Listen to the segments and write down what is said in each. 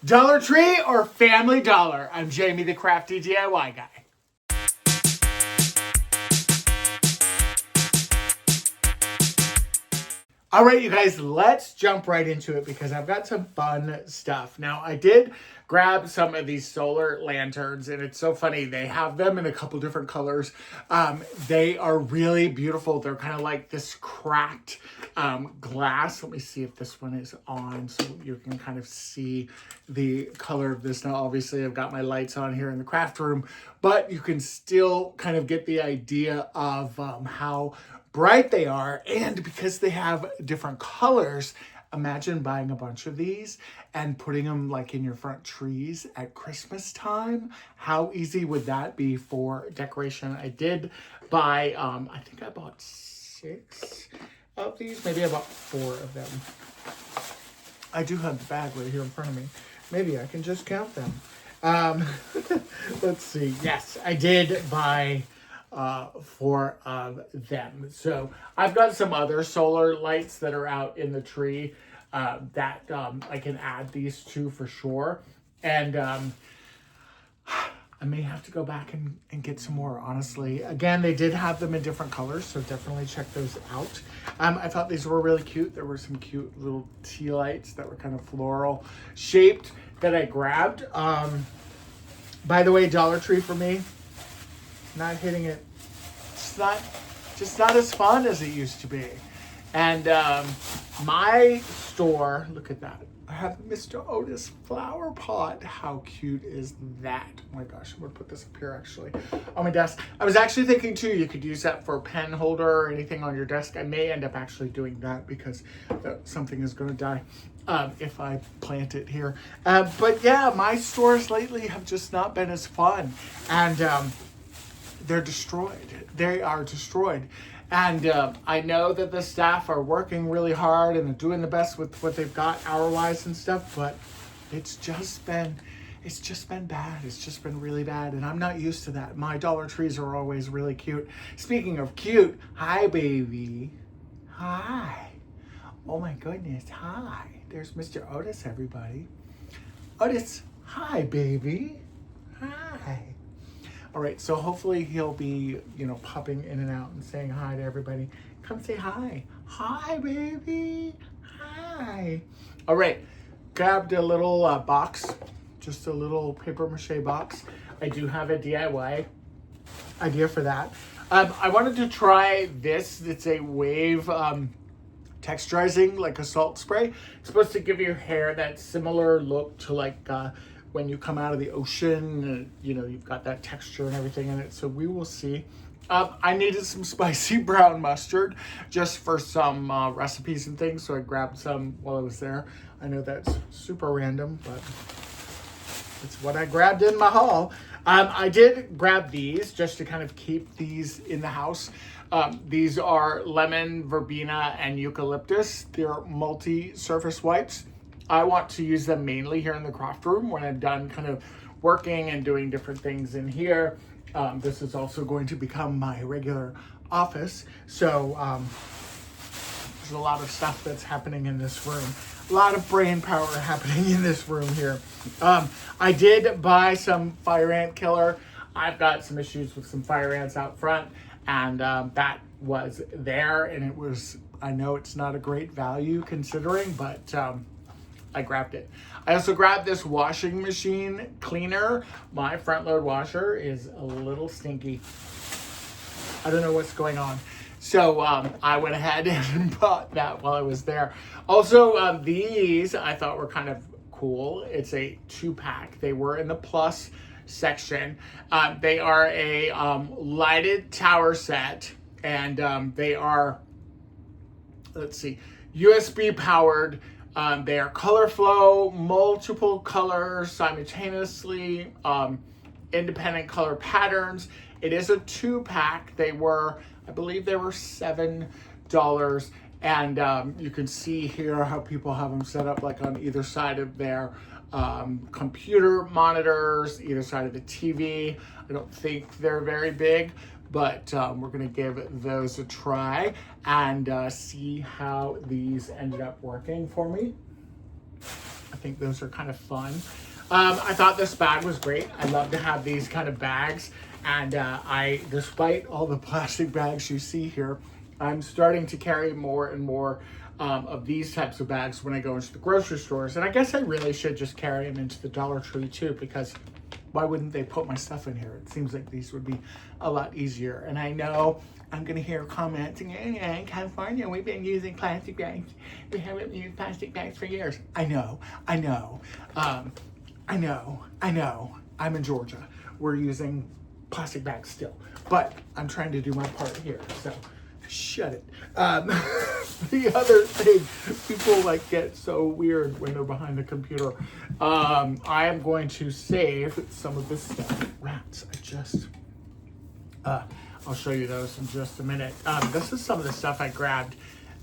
Dollar Tree or Family Dollar? I'm Jamie, the crafty DIY guy. All right, you guys, let's jump right into it because I've got some fun stuff. Now, I did grab some of these solar lanterns, and it's so funny. They have them in a couple different colors. They are really beautiful. They're kind of like this cracked glass. Let me see if this one is on so you can kind of see the color of this. Now, obviously, I've got my lights on here in the craft room, but you can still kind of get the idea of how bright they are, and because they have different colors, imagine buying a bunch of these and putting them like in your front trees at Christmas time. How easy would that be for decoration? I did buy, I think I bought 6 of these, maybe I bought 4 of them. I do have the bag right here in front of me. Maybe I can just count them. Let's see. Yes, I did buy 4 of them. So I've got some other solar lights that are out in the tree that I can add these to for sure. And I may have to go back and get some more, honestly. Again, they did have them in different colors, so definitely check those out. I thought these were really cute. There were some cute little tea lights that were kind of floral shaped that I grabbed. By the way, Dollar Tree for me, not hitting it. It's just not as fun as it used to be. And my store, look at that. I have Mr. Otis flower pot. How cute is that? Oh my gosh, I'm gonna put this up here actually on my desk. I was actually thinking too, you could use that for a pen holder or anything on your desk. I may end up actually doing that because something is gonna die if I plant it here. But yeah, my stores lately have just not been as fun. And they're destroyed. They are destroyed. And I know that the staff are working really hard and doing the best with what they've got hour-wise and stuff, but it's just been bad. It's just been really bad, and I'm not used to that. My Dollar Trees are always really cute. Speaking of cute, hi, baby. Hi. Oh my goodness, hi. There's Mr. Otis, everybody. Otis, hi, baby. Hi. All right, so hopefully he'll be, popping in and out and saying hi to everybody. Come say hi. Hi, baby. Hi. All right, grabbed a little box, just a little paper mache box. I do have a DIY idea for that. I wanted to try this. It's a wave texturizing, like a salt spray. It's supposed to give your hair that similar look to like when you come out of the ocean, you've got that texture and everything in it. So we will see. I needed some spicy brown mustard just for some recipes and things. So I grabbed some while I was there. I know that's super random, but it's what I grabbed in my haul. I did grab these just to kind of keep these in the house. These are lemon, verbena, and eucalyptus. They're multi-surface wipes. I want to use them mainly here in the craft room when I'm done kind of working and doing different things in here. This is also going to become my regular office. So there's a lot of stuff that's happening in this room. A lot of brain power happening in this room here. I did buy some fire ant killer. I've got some issues with some fire ants out front, and that was there, and it was, I know it's not a great value considering, but I grabbed it. I also grabbed this washing machine cleaner. My front load washer is a little stinky. I don't know what's going on. So I went ahead and bought that while I was there. Also, these I thought were kind of cool. It's a 2-pack. They were in the plus section. They are a lighted tower set, and they are, let's see, USB powered. They are color flow, multiple colors simultaneously, independent color patterns. It is a 2-pack. They were, I believe they were $7. And you can see here how people have them set up like on either side of their computer monitors, either side of the TV. I don't think they're very big, but we're gonna give those a try and see how these ended up working for me. I think those are kind of fun. I thought this bag was great. I love to have these kind of bags. And despite all the plastic bags you see here, I'm starting to carry more and more of these types of bags when I go into the grocery stores. And I guess I really should just carry them into the Dollar Tree too, because why wouldn't they put my stuff in here? It seems like these would be a lot easier. And I know I'm gonna hear comments, in California, we've been using plastic bags. We haven't used plastic bags for years. I know. I'm in Georgia. We're using plastic bags still, but I'm trying to do my part here, so shut it. The other thing, people like get so weird when they're behind the computer. I am going to save some of this stuff. Rats, I'll show you those in just a minute. This is some of the stuff I grabbed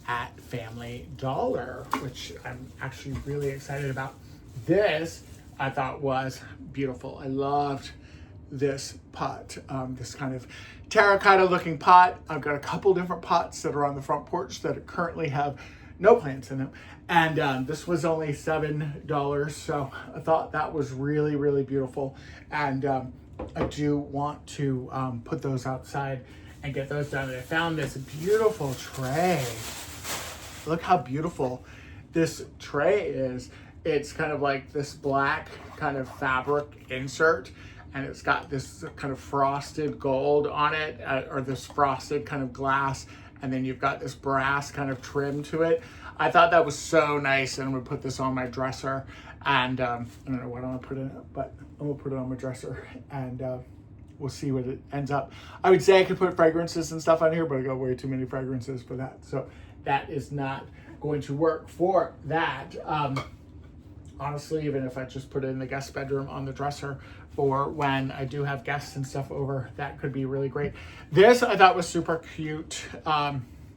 at Family Dollar, which I'm actually really excited about. This I thought was beautiful. I loved this pot, this kind of terracotta looking pot. I've got a couple different pots that are on the front porch that currently have no plants in them. And this was only $7. So I thought that was really, really beautiful. And I do want to put those outside and get those done. And I found this beautiful tray. Look how beautiful this tray is. It's kind of like this black kind of fabric insert, and it's got this kind of frosted gold on it, or this frosted kind of glass, and then you've got this brass kind of trim to it. I thought that was so nice, and I'm gonna put this on my dresser, and I don't know what I'm gonna put in it, but I'm gonna put it on my dresser, and we'll see what it ends up. I would say I could put fragrances and stuff on here, but I got way too many fragrances for that, so that is not going to work for that. Honestly, even if I just put it in the guest bedroom on the dresser for when I do have guests and stuff over, that could be really great. This I thought was super cute.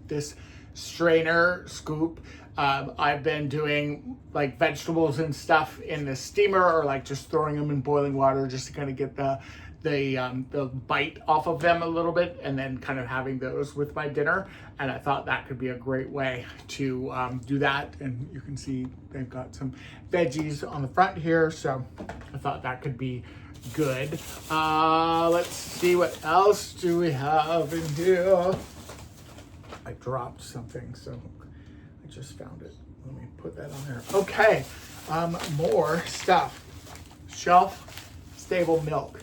This strainer scoop. I've been doing like vegetables and stuff in the steamer, or like just throwing them in boiling water just to kind of get the bite off of them a little bit, and then kind of having those with my dinner. And I thought that could be a great way to do that. And you can see they've got some veggies on the front here, so I thought that could be good. Let's see, what else do we have in here? I dropped something, so I just found it. Let me put that on there. Okay, more stuff. Shelf stable milk.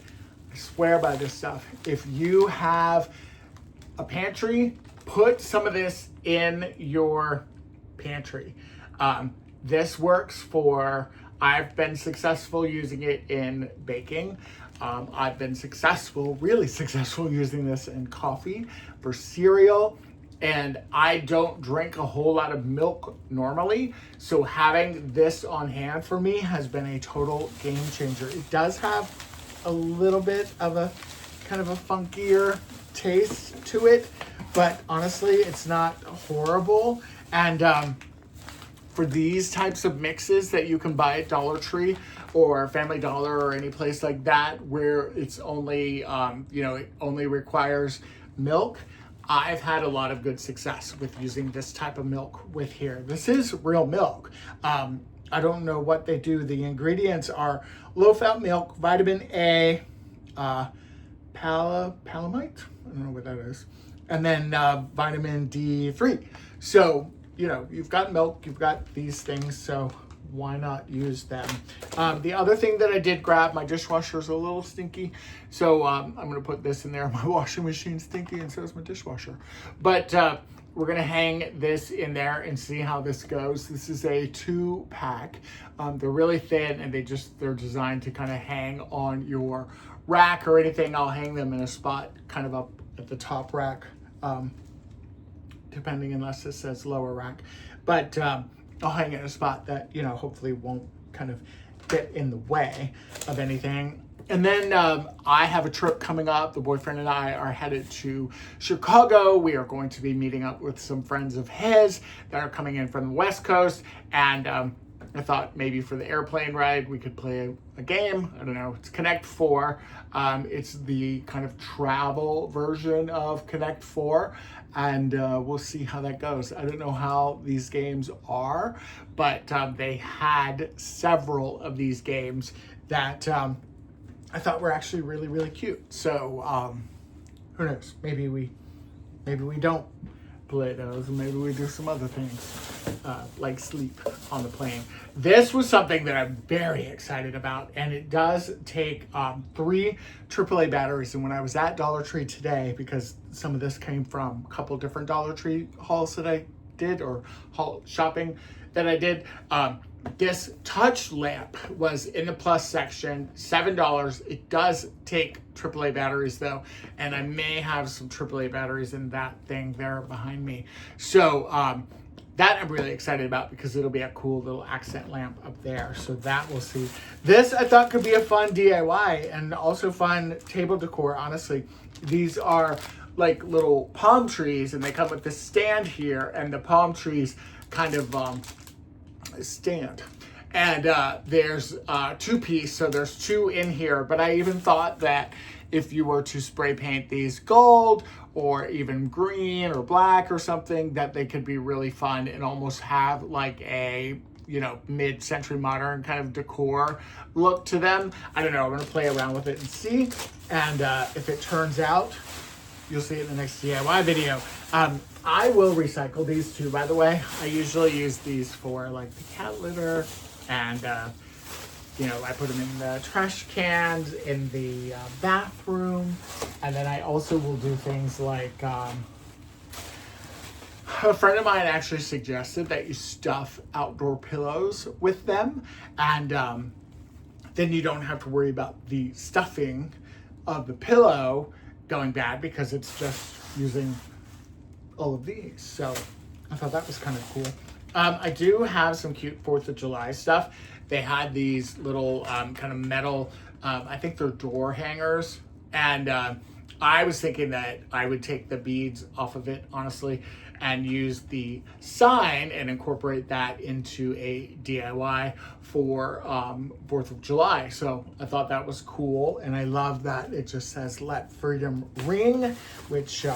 I swear by this stuff. If you have a pantry, put some of this in your pantry. This works for, I've been successful using it in baking. I've been really successful using this in coffee, for cereal, and I don't drink a whole lot of milk normally. So having this on hand for me has been a total game changer. It does have a little bit of a kind of a funkier taste to it, but honestly, it's not horrible. And for these types of mixes that you can buy at Dollar Tree or Family Dollar or any place like that, where it's only, it only requires milk, I've had a lot of good success with using this type of milk with here. This is real milk. I don't know what they do. The ingredients are low-fat milk, vitamin A, palamite, I don't know what that is, and then vitamin D3. So, you've got milk, you've got these things, so why not use them? The other thing that I did grab, my dishwasher is a little stinky, so I'm gonna put this in there. My washing machine's stinky, and so is my dishwasher. But we're gonna hang this in there and see how this goes. This is a 2-pack. They're really thin, and they're designed to kind of hang on your rack or anything. I'll hang them in a spot kind of up at the top rack, depending, unless it says lower rack. But I'll hang it in a spot that, hopefully won't kind of get in the way of anything. And then I have a trip coming up. The boyfriend and I are headed to Chicago. We are going to be meeting up with some friends of his that are coming in from the West Coast. And I thought maybe for the airplane ride, we could play a game. I don't know. It's Connect 4. It's the kind of travel version of Connect 4. And we'll see how that goes. I don't know how these games are, but they had several of these games that I thought were actually really, really cute. So who knows? Maybe we don't play those, and maybe we do some other things like sleep on the plane. This was something that I'm very excited about, and it does take 3 AAA batteries. And when I was at Dollar Tree today, because some of this came from a couple different Dollar Tree hauls that I did, or haul shopping that I did, this touch lamp was in the plus section, $7. It does take AAA batteries though, and I may have some AAA batteries in that thing there behind me. So that I'm really excited about, because it'll be a cool little accent lamp up there. So that we'll see. This I thought could be a fun DIY and also fun table decor. Honestly, these are like little palm trees, and they come with this stand here, and the palm trees kind of stand. And there's 2-piece, so there's 2 in here. But I even thought that if you were to spray paint these gold or even green or black or something, that they could be really fun and almost have like a, you know, mid-century modern kind of decor look to them. I don't know, I'm gonna play around with it and see. And if it turns out, you'll see it in the next DIY video. I will recycle these too, by the way. I usually use these for like the cat litter, and you know, I put them in the trash cans in the bathroom. And then I also will do things like, a friend of mine actually suggested that you stuff outdoor pillows with them, and then you don't have to worry about the stuffing of the pillow going bad, because it's just using all of these. So I thought that was kind of cool. I do have some cute 4th of July stuff. They had these little kind of metal, I think they're door hangers. And I was thinking that I would take the beads off of it, honestly, and use the sign and incorporate that into a DIY for 4th of July. So I thought that was cool. And I love that it just says "Let Freedom Ring," which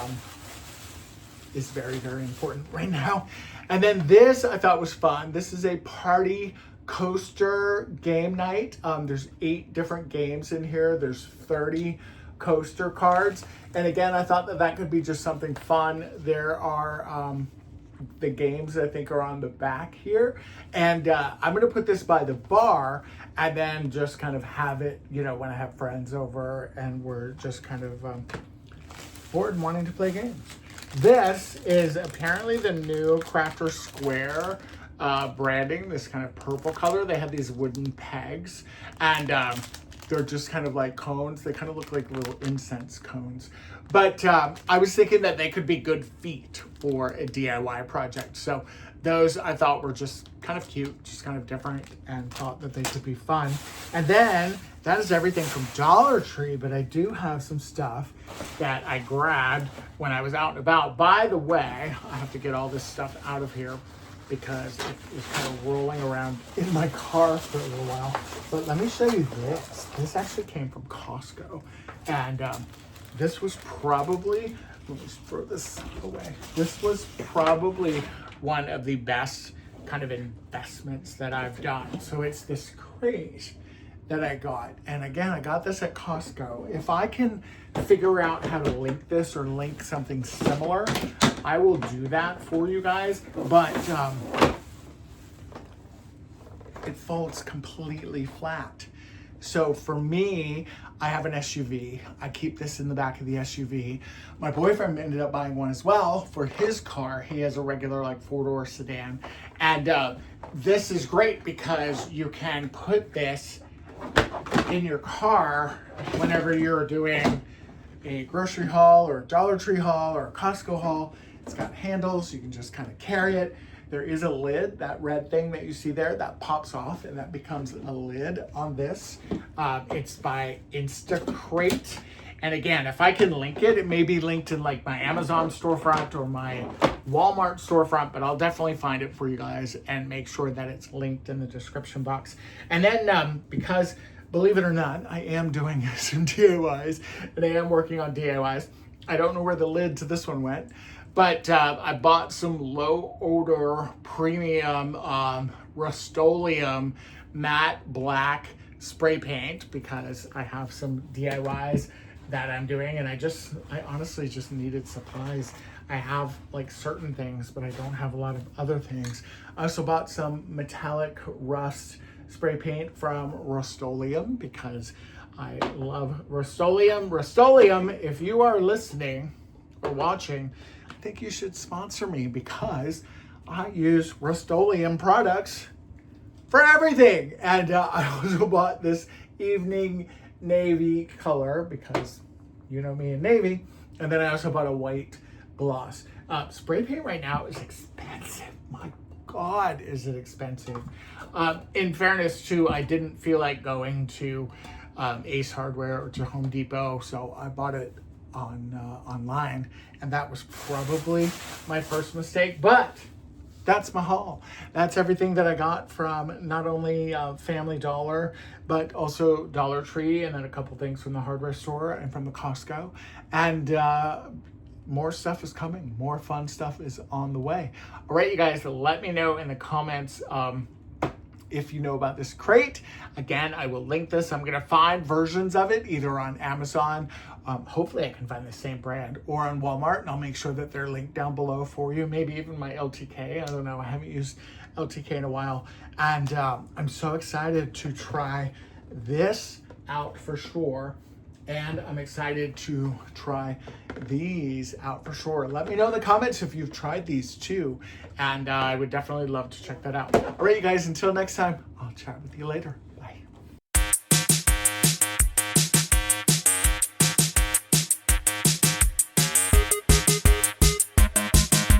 is very, very important right now. And then this I thought was fun. This is a party coaster game night. There's 8 different games in here. There's 30 coaster cards. And again, I thought that that could be just something fun. There are the games, I think, are on the back here. And I'm gonna put this by the bar, and then just kind of have it, you know, when I have friends over and we're just kind of bored and wanting to play games. This is apparently the new Crafter Square branding, this kind of purple color. They have these wooden pegs, and they're just kind of like cones. They kind of look like little incense cones. But I was thinking that they could be good feet for a DIY project. So those I thought were just kind of cute, just kind of different, and thought that they could be fun. And then that is everything from Dollar Tree, but I do have some stuff that I grabbed when I was out and about. By the way, I have to get all this stuff out of here because it was kind of rolling around in my car for a little while. But let me show you this. This actually came from Costco. And this was probably, let me just throw this away. This was probably one of the best kind of investments that I've done. So it's this crate that I got. And again, I got this at Costco. If I can figure out how to link this or link something similar, I will do that for you guys. But it folds completely flat. So for me, I have an SUV. I keep this in the back of the SUV. My boyfriend ended up buying one as well for his car. He has a regular like 4-door sedan. And this is great because you can put this in your car whenever you're doing a grocery haul or a Dollar Tree haul or a Costco haul. It's got handles, you can just kind of carry it. There is a lid, that red thing that you see there, that pops off and that becomes a lid on this. It's by Instacrate. And again, if I can link it, it may be linked in like my Amazon storefront or my Walmart storefront, but I'll definitely find it for you guys and make sure that it's linked in the description box. And then because believe it or not, I am doing some DIYs and I am working on DIYs. I don't know where the lid to this one went, but I bought some low odor premium Rust-Oleum matte black spray paint because I have some DIYs that I'm doing, and I honestly just needed supplies. I have like certain things, but I don't have a lot of other things. I also bought some metallic rust spray paint from Rust-Oleum because I love Rust-Oleum. Rust-Oleum, if you are listening or watching, I think you should sponsor me because I use Rust-Oleum products for everything. And I also bought this evening navy color because you know me in navy. And then I also bought a white gloss. Spray paint right now is expensive. My God, is it expensive. In fairness too, I didn't feel like going to Ace Hardware or to Home Depot, so I bought it online, and that was probably my first mistake, but that's my haul. That's everything that I got from not only Family Dollar, but also Dollar Tree, and then a couple things from the hardware store and from the Costco. And more stuff is coming. More fun stuff is on the way. All right, you guys, let me know in the comments if you know about this crate. Again, I will link this. I'm gonna find versions of it either on Amazon, hopefully I can find the same brand, or on Walmart, and I'll make sure that they're linked down below for you. Maybe even my LTK, I don't know, I haven't used LTK in a while. And I'm so excited to try this out for sure. And I'm excited to try these out for sure. Let me know in the comments if you've tried these too. And I would definitely love to check that out. All right, you guys, until next time, I'll chat with you later.